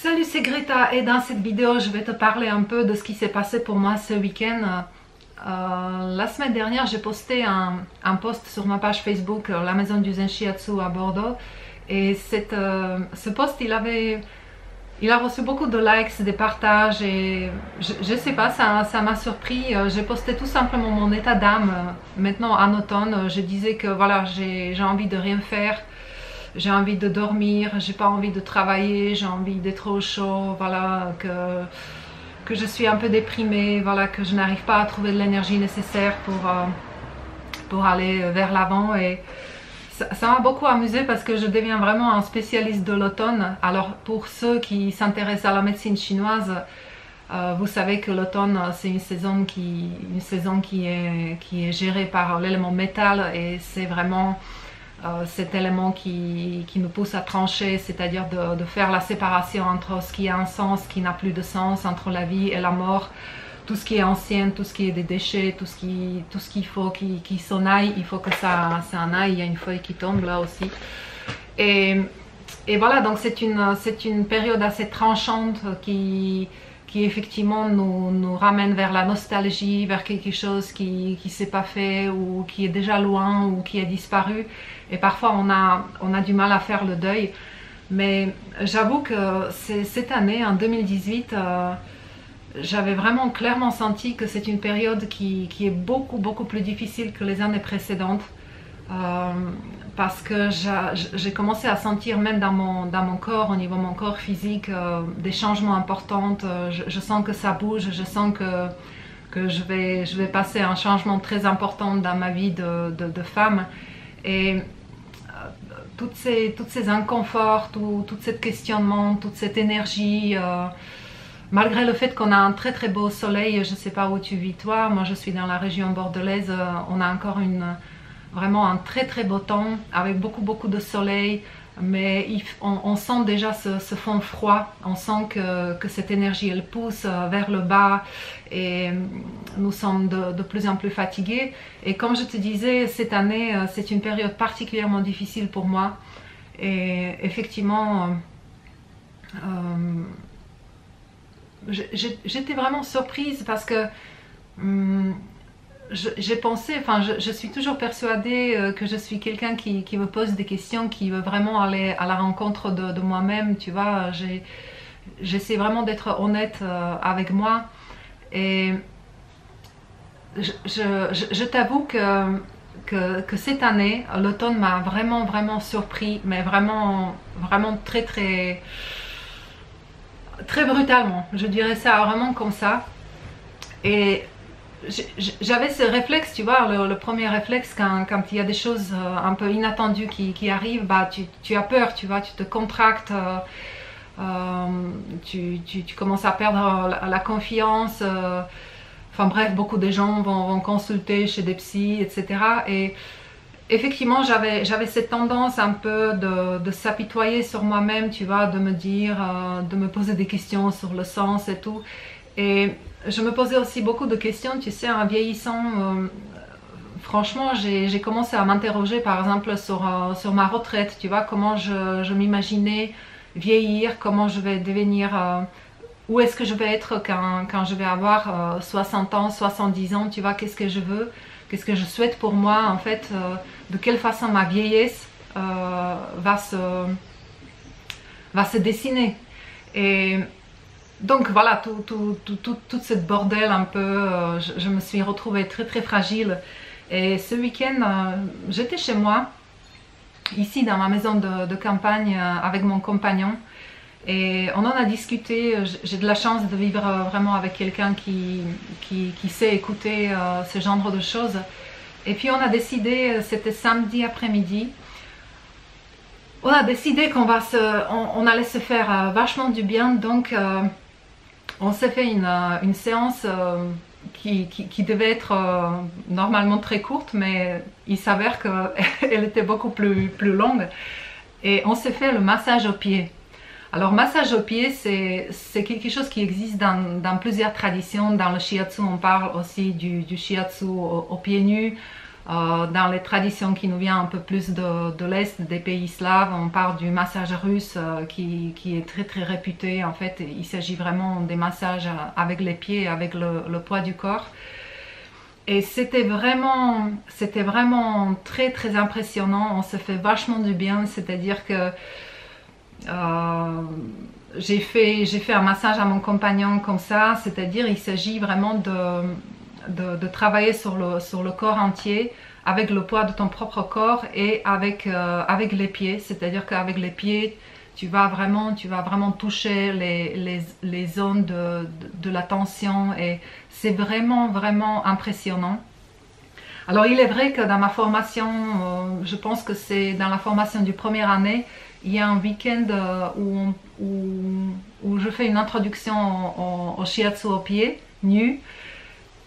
Salut, c'est Greta et dans cette vidéo je vais te parler un peu de ce qui s'est passé pour moi ce week-end. La semaine dernière j'ai posté un post sur ma page Facebook, la maison du Zen Shiatsu à Bordeaux, et ce post il a reçu beaucoup de likes, des partages, et je sais pas, ça m'a surpris. J'ai posté tout simplement mon état d'âme. Maintenant en automne, je disais que voilà, j'ai envie de rien faire. J'ai envie de dormir, j'ai pas envie de travailler, j'ai envie d'être au chaud, voilà, que je suis un peu déprimée, voilà, que je n'arrive pas à trouver de l'énergie nécessaire pour aller vers l'avant. Et ça m'a beaucoup amusée parce que je deviens vraiment un spécialiste de l'automne. Alors pour ceux qui s'intéressent à la médecine chinoise, vous savez que l'automne c'est une saison qui est gérée par l'élément métal, et c'est vraiment cet élément qui nous pousse à trancher, c'est-à-dire de faire la séparation entre ce qui a un sens, ce qui n'a plus de sens, entre la vie et la mort, tout ce qui est ancien, tout ce qui est des déchets, tout ce qu'il faut qui s'en aille, il faut que ça en aille. Il y a une feuille qui tombe là aussi. Et voilà, donc c'est une période assez tranchante qui effectivement nous ramène vers la nostalgie, vers quelque chose qui s'est pas fait, ou qui est déjà loin, ou qui a disparu. Et parfois on a du mal à faire le deuil. Mais j'avoue que cette année, en 2018, j'avais vraiment clairement senti que c'est une période qui est beaucoup plus difficile que les années précédentes. Parce que j'ai commencé à sentir même dans mon corps, au niveau de mon corps physique, des changements importants. Je sens que ça bouge, je sens que je vais passer un changement très important dans ma vie de femme. Et toutes ces inconforts, tout ce questionnement, toute cette énergie, malgré le fait qu'on a un très beau soleil. Je ne sais pas où tu vis toi, moi je suis dans la région bordelaise, on a encore vraiment un très beau temps avec beaucoup de soleil, mais on sent déjà ce fond froid. On sent que cette énergie elle pousse vers le bas, et nous sommes de plus en plus fatigués. Et comme je te disais, cette année c'est une période particulièrement difficile pour moi. Et effectivement j'étais vraiment surprise parce que j'ai pensé, enfin je suis toujours persuadée que je suis quelqu'un qui me pose des questions, qui veut vraiment aller à la rencontre de moi-même, tu vois. J'essaie vraiment d'être honnête avec moi, et je t'avoue que cette année, l'automne m'a vraiment surpris, mais vraiment très brutalement, je dirais ça vraiment comme ça. Et j'avais ce réflexe, tu vois, le premier réflexe quand il y a des choses un peu inattendues qui arrivent, bah tu as peur, tu vois, tu te contractes, tu commences à perdre la confiance. Enfin bref, beaucoup de gens vont consulter chez des psys, etc. Et effectivement, j'avais cette tendance un peu de s'apitoyer sur moi-même, tu vois, de me dire, de me poser des questions sur le sens et tout. Et je me posais aussi beaucoup de questions, tu sais, en vieillissant. Franchement, j'ai commencé à m'interroger par exemple sur ma retraite, tu vois, comment je m'imaginais vieillir, comment je vais devenir, où est-ce que je vais être quand je vais avoir 60 ans, 70 ans, tu vois, qu'est-ce que je veux, qu'est-ce que je souhaite pour moi en fait, de quelle façon ma vieillesse va se dessiner. Et donc voilà, toute cette bordel un peu, je me suis retrouvée très fragile. Et ce week-end, j'étais chez moi, ici dans ma maison de campagne, avec mon compagnon, et on en a discuté. J'ai de la chance de vivre vraiment avec quelqu'un qui sait écouter ce genre de choses. Et puis on a décidé, c'était samedi après-midi, on a décidé on allait se faire vachement du bien. Donc on s'est fait une séance qui devait être normalement très courte, mais il s'avère qu'elle était beaucoup plus longue. Et on s'est fait le massage aux pieds. Alors massage aux pieds, c'est quelque chose qui existe dans plusieurs traditions. Dans le shiatsu, on parle aussi du shiatsu aux pieds nus. Dans les traditions qui nous viennent un peu plus de l'Est, des pays slaves, on parle du massage russe qui est très très réputé. En fait, il s'agit vraiment des massages avec les pieds, avec le poids du corps. Et c'était vraiment très très impressionnant. On se fait vachement du bien, c'est-à-dire que j'ai fait un massage à mon compagnon comme ça, c'est-à-dire il s'agit vraiment de travailler sur le corps entier avec le poids de ton propre corps et avec les pieds, c'est-à-dire qu'avec les pieds tu vas vraiment toucher les zones de la tension et c'est vraiment impressionnant. Alors il est vrai que dans ma formation, je pense que c'est dans la formation du première année, il y a un week-end où je fais une introduction au shiatsu au pied, nu.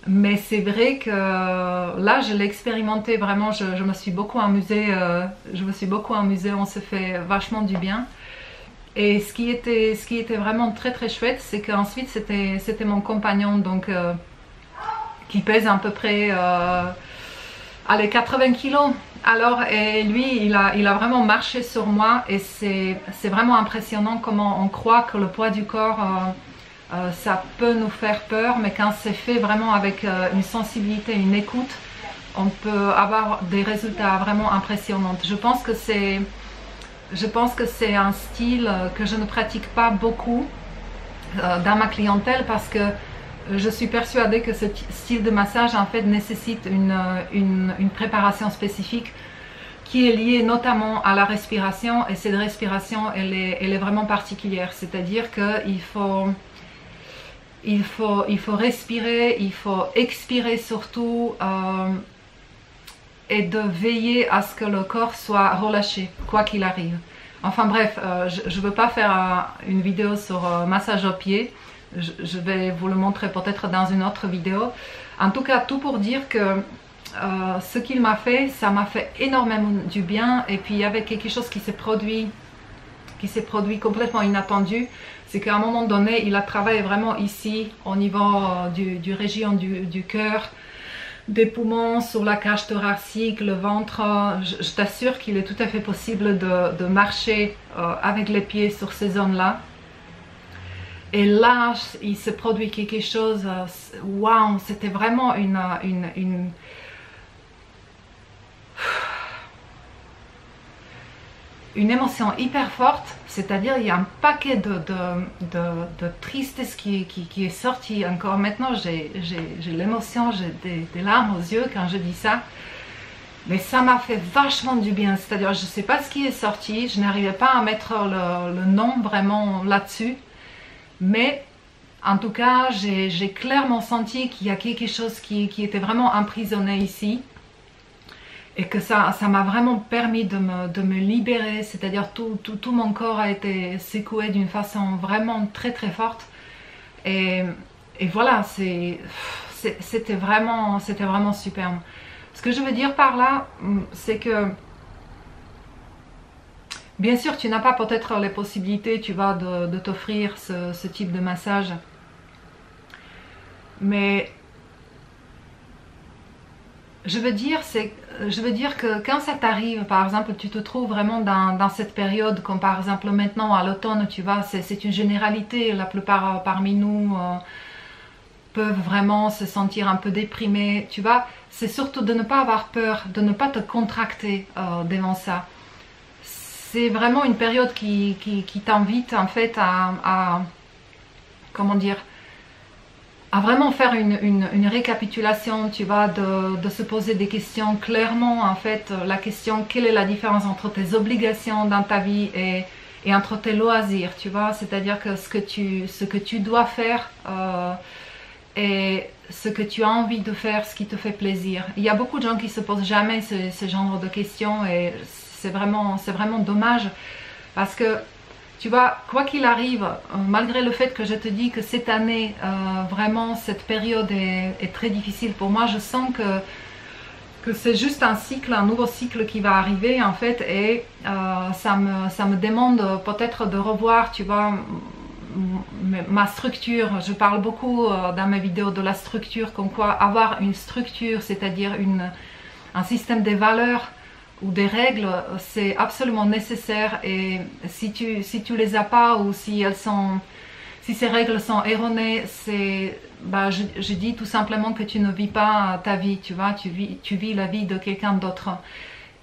Mais c'est vrai que là, je l'ai expérimenté vraiment, je me suis beaucoup amusée, on se fait vachement du bien. Et ce qui était vraiment très très chouette, c'est qu'ensuite c'était mon compagnon, donc qui pèse à peu près allez, 80 kilos. Alors, et lui, il a vraiment marché sur moi et c'est vraiment impressionnant comment on croit que le poids du corps, ça peut nous faire peur, mais quand c'est fait vraiment avec une sensibilité, une écoute, on peut avoir des résultats vraiment impressionnants. Je pense que c'est un style que je ne pratique pas beaucoup dans ma clientèle parce que je suis persuadée que ce style de massage en fait nécessite une préparation spécifique qui est liée notamment à la respiration, et cette respiration elle est vraiment particulière, c'est-à-dire qu'il faut respirer, il faut expirer surtout et de veiller à ce que le corps soit relâché quoi qu'il arrive. Enfin bref, je ne veux pas faire une vidéo sur massage aux pieds. Je vais vous le montrer peut-être dans une autre vidéo. En tout cas, tout pour dire que ce qu'il m'a fait, ça m'a fait énormément du bien. Et puis il y avait quelque chose qui s'est produit complètement inattendu. C'est qu'à un moment donné, il a travaillé vraiment ici, au niveau du région du cœur, des poumons, sur la cage thoracique, le ventre. Je t'assure qu'il est tout à fait possible de marcher avec les pieds sur ces zones-là. Et là, il se produit quelque chose, waouh, c'était vraiment une émotion hyper forte, c'est-à-dire il y a un paquet de tristesse qui est sorti. Encore maintenant, j'ai l'émotion, j'ai des larmes aux yeux quand je dis ça. Mais ça m'a fait vachement du bien, c'est-à-dire je ne sais pas ce qui est sorti, je n'arrivais pas à mettre le nom vraiment là-dessus. Mais en tout cas, j'ai clairement senti qu'il y a quelque chose qui était vraiment emprisonné ici. Et que ça m'a vraiment permis de me libérer, c'est-à-dire tout mon corps a été secoué d'une façon vraiment très très forte. Et voilà, c'était vraiment superbe. Ce que je veux dire par là, c'est que bien sûr, tu n'as pas peut-être les possibilités, tu vois, de t'offrir ce type de massage. Mais je veux dire que quand ça t'arrive, par exemple, tu te trouves vraiment dans cette période, comme par exemple maintenant à l'automne, tu vois, c'est une généralité, la plupart parmi nous peuvent vraiment se sentir un peu déprimés, tu vois. C'est surtout de ne pas avoir peur, de ne pas te contracter devant ça. C'est vraiment une période qui t'invite en fait à comment dire, à vraiment faire une récapitulation, tu vois, de se poser des questions clairement, en fait, la question quelle est la différence entre tes obligations dans ta vie et entre tes loisirs, tu vois, c'est-à-dire que ce que tu dois faire et ce que tu as envie de faire, ce qui te fait plaisir. Il y a beaucoup de gens qui se posent jamais ce genre de questions et c'est vraiment dommage parce que tu vois, quoi qu'il arrive, malgré le fait que je te dis que cette année, vraiment cette période est très difficile pour moi, je sens que c'est juste un cycle, un nouveau cycle qui va arriver en fait, et ça me demande peut-être de revoir, tu vois, ma structure. Je parle beaucoup dans mes vidéos de la structure, comme quoi avoir une structure, c'est-à-dire un système des valeurs ou des règles, c'est absolument nécessaire. Et si tu les as pas, ou si ces règles sont erronées, je dis tout simplement que tu ne vis pas ta vie, tu vois, tu vis la vie de quelqu'un d'autre.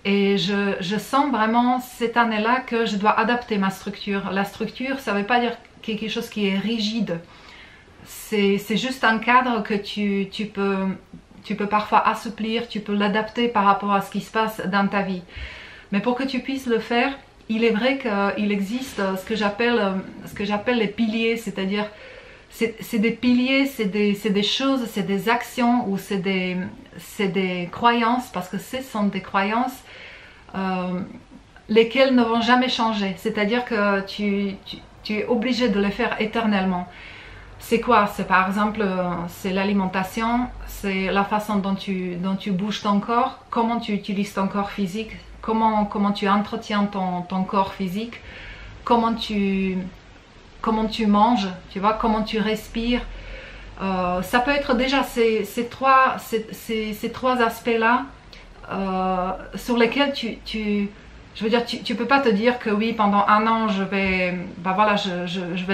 Et je sens vraiment cette année-là que je dois adapter ma structure. La structure, ça ne veut pas dire quelque chose qui est rigide. C'est juste un cadre que tu peux parfois assouplir, tu peux l'adapter par rapport à ce qui se passe dans ta vie. Mais pour que tu puisses le faire, il est vrai qu'il existe ce que j'appelle les piliers, c'est-à-dire c'est des piliers, c'est des choses, c'est des actions ou c'est des croyances, parce que ce sont des croyances lesquelles ne vont jamais changer. C'est-à-dire que tu es obligé de les faire éternellement. C'est quoi? C'est par exemple, c'est l'alimentation, c'est la façon dont tu bouges ton corps, comment tu utilises ton corps physique, comment tu entretiens ton corps physique, comment tu manges, tu vois, comment tu respires. Ça peut être déjà ces trois aspects-là sur lesquels je veux dire, tu peux pas te dire que oui, pendant un an je vais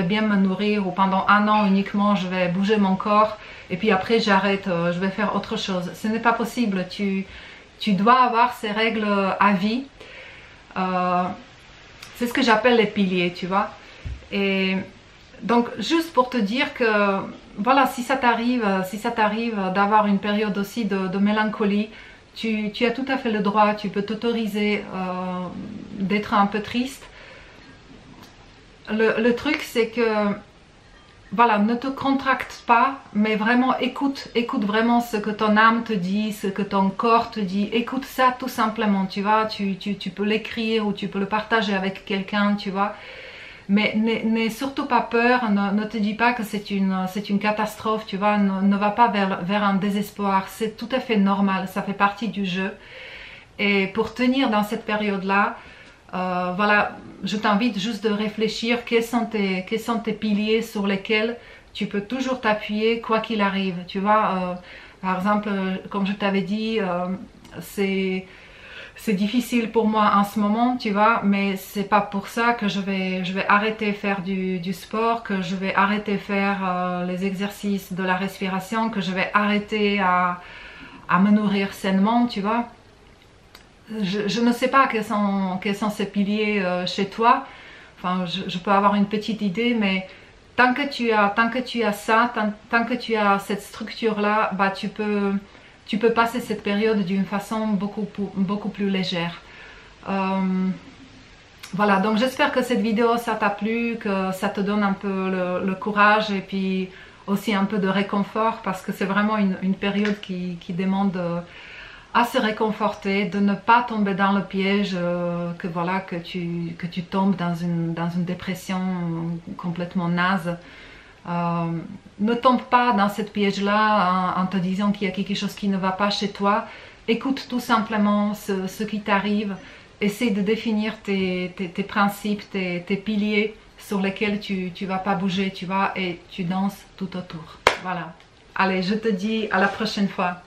bien me nourrir, ou pendant un an uniquement je vais bouger mon corps et puis après j'arrête, je vais faire autre chose. Ce n'est pas possible, tu dois avoir ces règles à vie. C'est ce que j'appelle les piliers, tu vois. Et donc juste pour te dire que voilà, si ça t'arrive d'avoir une période aussi de mélancolie, tu as tout à fait le droit, tu peux t'autoriser d'être un peu triste. Le truc c'est que, voilà, ne te contracte pas, mais vraiment écoute vraiment ce que ton âme te dit, ce que ton corps te dit. Écoute ça tout simplement, tu vois, tu peux l'écrire ou tu peux le partager avec quelqu'un, tu vois. Mais n'aie surtout pas peur, ne te dis pas que c'est une catastrophe, tu vois, ne va pas vers un désespoir, c'est tout à fait normal, ça fait partie du jeu. Et pour tenir dans cette période-là, voilà, je t'invite juste de réfléchir quels sont tes piliers sur lesquels tu peux toujours t'appuyer quoi qu'il arrive, tu vois. Par exemple, comme je t'avais dit, c'est difficile pour moi en ce moment, tu vois, mais c'est pas pour ça que je vais arrêter faire du sport, que je vais arrêter faire les exercices de la respiration, que je vais arrêter à me nourrir sainement, tu vois. Je ne sais pas quels sont ces piliers chez toi. Enfin, je peux avoir une petite idée, mais tant que tu as ça, tant que tu as cette structure-là, bah tu peux passer cette période d'une façon beaucoup plus légère. Voilà, donc j'espère que cette vidéo ça t'a plu, que ça te donne un peu le courage et puis aussi un peu de réconfort, parce que c'est vraiment une période qui demande à se réconforter, de ne pas tomber dans le piège que tu tombes dans une dépression complètement naze. Ne tombe pas dans cette piège-là en te disant qu'il y a quelque chose qui ne va pas chez toi. Écoute tout simplement ce qui t'arrive. Essaye de définir tes principes, tes piliers sur lesquels tu ne vas pas bouger, tu vois, et tu danses tout autour. Voilà. Allez, je te dis à la prochaine fois.